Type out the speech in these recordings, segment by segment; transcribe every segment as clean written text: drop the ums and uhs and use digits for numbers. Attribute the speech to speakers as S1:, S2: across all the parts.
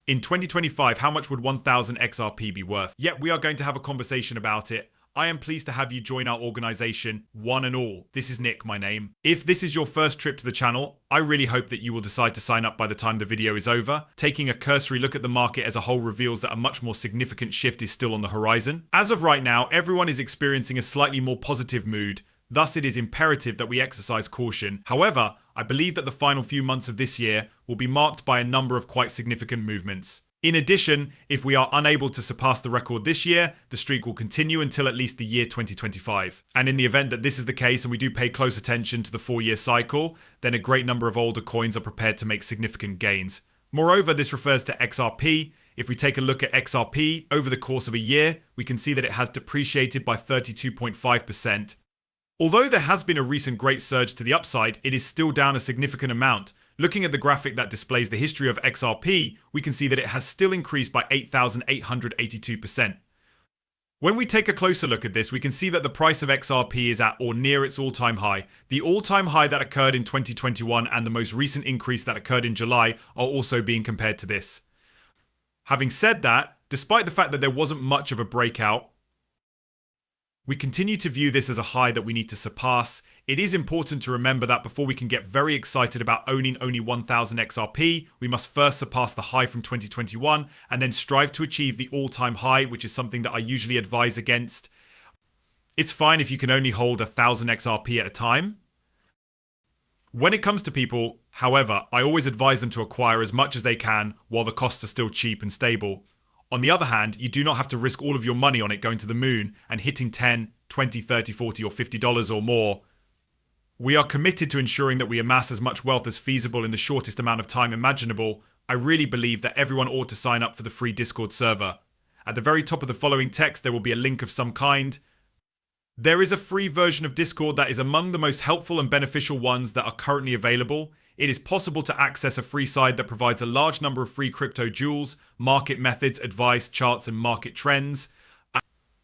S1: In 2025, how much would 1000 XRP be worth? Yet we are going to have a conversation about it. I am pleased to have you join our organization, one and all. This is Nick, my name. If this is your first trip to the channel, I really hope that you will decide to sign up by the time the video is over. Taking a cursory look at the market as a whole reveals that a much more significant shift is still on the horizon. As of right now, everyone is experiencing a slightly more positive mood. Thus, it is imperative that we exercise caution. However, I believe that the final few months of this year will be marked by a number of quite significant movements. In addition, if we are unable to surpass the record this year, the streak will continue until at least the year 2025. And in the event that this is the case and we do pay close attention to the 4-year cycle, then a great number of older coins are prepared to make significant gains. Moreover, this refers to XRP. If we take a look at XRP over the course of a year, we can see that it has depreciated by 32.5%. Although there has been a recent great surge to the upside, it is still down a significant amount. Looking at the graphic that displays the history of XRP, we can see that it has still increased by 8,882%. When we take a closer look at this, we can see that the price of XRP is at or near its all-time high. The all-time high that occurred in 2021 and the most recent increase that occurred in July are also being compared to this. Having said that, despite the fact that there wasn't much of a breakout, we continue to view this as a high that we need to surpass. It is important to remember that before we can get very excited about owning only 1000 XRP, we must first surpass the high from 2021 and then strive to achieve the all-time high, which is something that I usually advise against. It's fine if you can only hold 1000 XRP at a time. When it comes to people, however, I always advise them to acquire as much as they can while the costs are still cheap and stable. On the other hand, you do not have to risk all of your money on it going to the moon and hitting $10, $20, $30, $40 or $50 or more. We are committed to ensuring that we amass as much wealth as feasible in the shortest amount of time imaginable. I really believe that everyone ought to sign up for the free Discord server. At the very top of the following text, there will be a link of some kind. There is a free version of Discord that is among the most helpful and beneficial ones that are currently available. It is possible to access a free site that provides a large number of free crypto jewels, market methods, advice, charts, and market trends.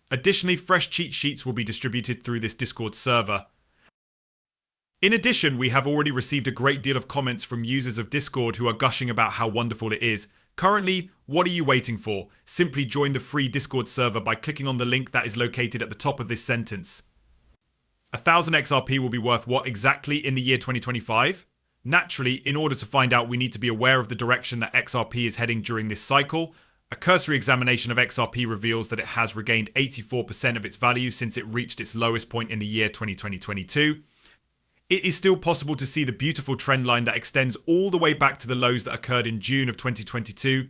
S1: Additionally, fresh cheat sheets will be distributed through this Discord server. In addition, we have already received a great deal of comments from users of Discord who are gushing about how wonderful it is. Currently, what are you waiting for? Simply join the free Discord server by clicking on the link that is located at the top of this sentence. 1000 XRP will be worth what exactly in the year 2025? Naturally, in order to find out, we need to be aware of the direction that XRP is heading during this cycle. A cursory examination of XRP reveals that it has regained 84% of its value since it reached its lowest point in the year 2022. It is still possible to see the beautiful trend line that extends all the way back to the lows that occurred in June of 2022.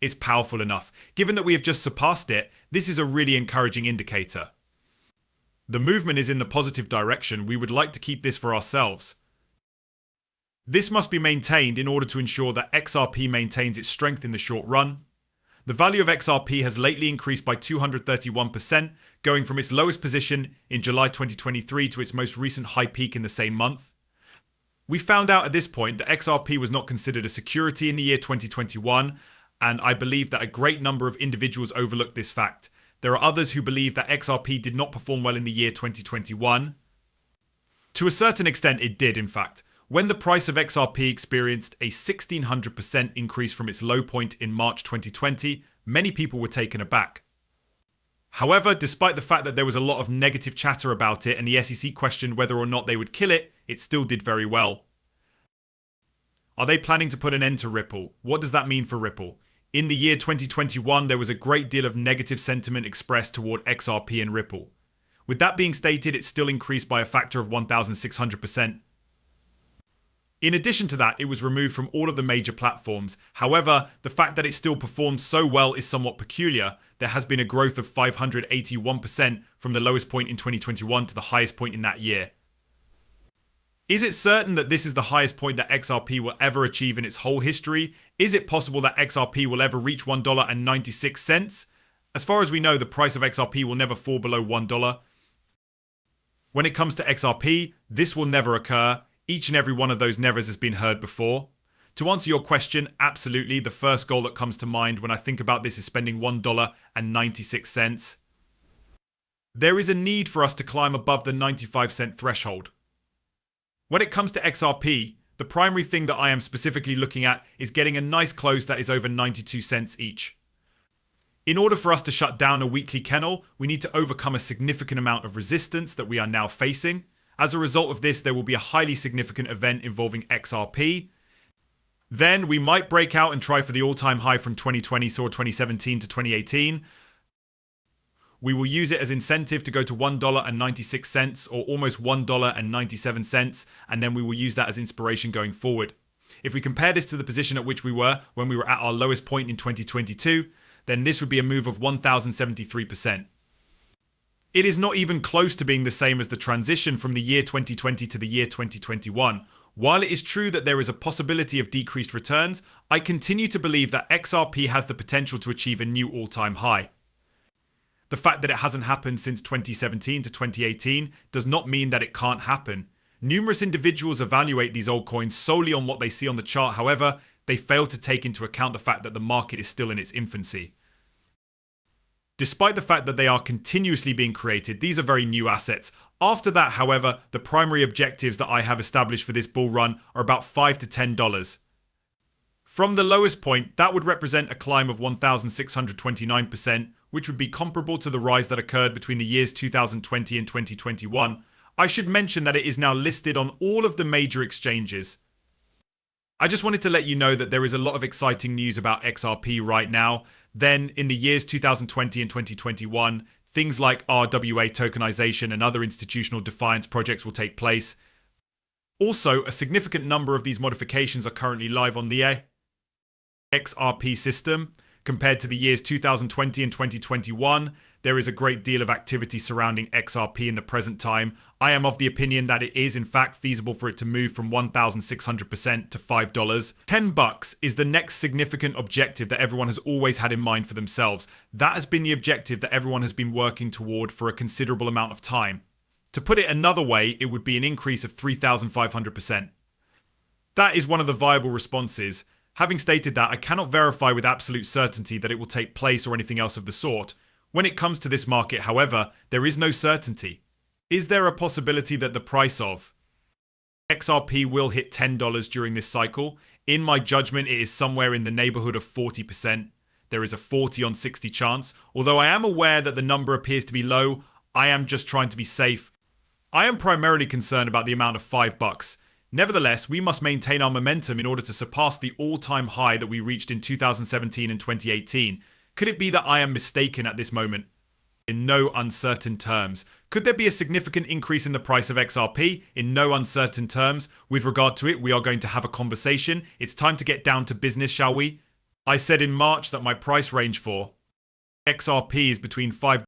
S1: It's powerful enough. Given that we have just surpassed it, this is a really encouraging indicator. The movement is in the positive direction. We would like to keep this for ourselves. This must be maintained in order to ensure that XRP maintains its strength in the short run. The value of XRP has lately increased by 231%, going from its lowest position in July 2023 to its most recent high peak in the same month. We found out at this point that XRP was not considered a security in the year 2021, and I believe that a great number of individuals overlooked this fact. There are others who believe that XRP did not perform well in the year 2021. To a certain extent, it did, in fact. When the price of XRP experienced a 1,600% increase from its low point in March 2020, many people were taken aback. However, despite the fact that there was a lot of negative chatter about it and the SEC questioned whether or not they would kill it, it still did very well. Are they planning to put an end to Ripple? What does that mean for Ripple? In the year 2021, there was a great deal of negative sentiment expressed toward XRP and Ripple. With that being stated, it still increased by a factor of 1,600%. In addition to that, it was removed from all of the major platforms. However, the fact that it still performed so well is somewhat peculiar. There has been a growth of 581% from the lowest point in 2021 to the highest point in that year. Is it certain that this is the highest point that XRP will ever achieve in its whole history? Is it possible that XRP will ever reach $1.96? As far as we know, the price of XRP will never fall below $1. When it comes to XRP, this will never occur. Each and every one of those nevers has been heard before. To answer your question, absolutely, the first goal that comes to mind when I think about this is spending $1.96. There is a need for us to climb above the 95-cent threshold. When it comes to XRP, The primary thing that I am specifically looking at is getting a nice close that is over 92 cents each. In order for us to shut down a weekly kennel, we need to overcome a significant amount of resistance that we are now facing. As a result of this, there will be a highly significant event involving XRP. Then we might break out and try for the all-time high from 2020 or 2017 to 2018. We will use it as incentive to go to $1.96 or almost $1.97, and then we will use that as inspiration going forward. If we compare this to the position at which we were when we were at our lowest point in 2022, then this would be a move of 1,073%. It is not even close to being the same as the transition from the year 2020 to the year 2021. While it is true that there is a possibility of decreased returns, I continue to believe that XRP has the potential to achieve a new all-time high. The fact that it hasn't happened since 2017 to 2018 does not mean that it can't happen. Numerous individuals evaluate these old coins solely on what they see on the chart. However, they fail to take into account the fact that the market is still in its infancy. Despite the fact that they are continuously being created, these are very new assets. After that, however, the primary objectives that I have established for this bull run are about $5 to $10. From the lowest point, that would represent a climb of 1,629%, which would be comparable to the rise that occurred between the years 2020 and 2021. I should mention that it is now listed on all of the major exchanges. I just wanted to let you know that there is a lot of exciting news about XRP right now. Then, in the years 2020 and 2021, things like RWA tokenization and other institutional defiance projects will take place. Also, a significant number of these modifications are currently live on the XRP system. Compared to the years 2020 and 2021, there is a great deal of activity surrounding XRP in the present time. I am of the opinion that it is in fact feasible for it to move from 1,600% to $5. $10 is the next significant objective that everyone has always had in mind for themselves. That has been the objective that everyone has been working toward for a considerable amount of time. To put it another way, it would be an increase of 3,500%. That is one of the viable responses. Having stated that, I cannot verify with absolute certainty that it will take place or anything else of the sort. When it comes to this market, however, there is no certainty. Is there a possibility that the price of XRP will hit $10 during this cycle? In my judgment, it is somewhere in the neighborhood of 40%. There is a 40 on 60 chance. Although I am aware that the number appears to be low, I am just trying to be safe. I am primarily concerned about the amount of $5. Nevertheless, we must maintain our momentum in order to surpass the all-time high that we reached in 2017 and 2018. Could it be that I am mistaken at this moment? In no uncertain terms. Could there be a significant increase in the price of XRP? In no uncertain terms. With regard to it, we are going to have a conversation. It's time to get down to business, shall we? I said in March that my price range for XRP is between $5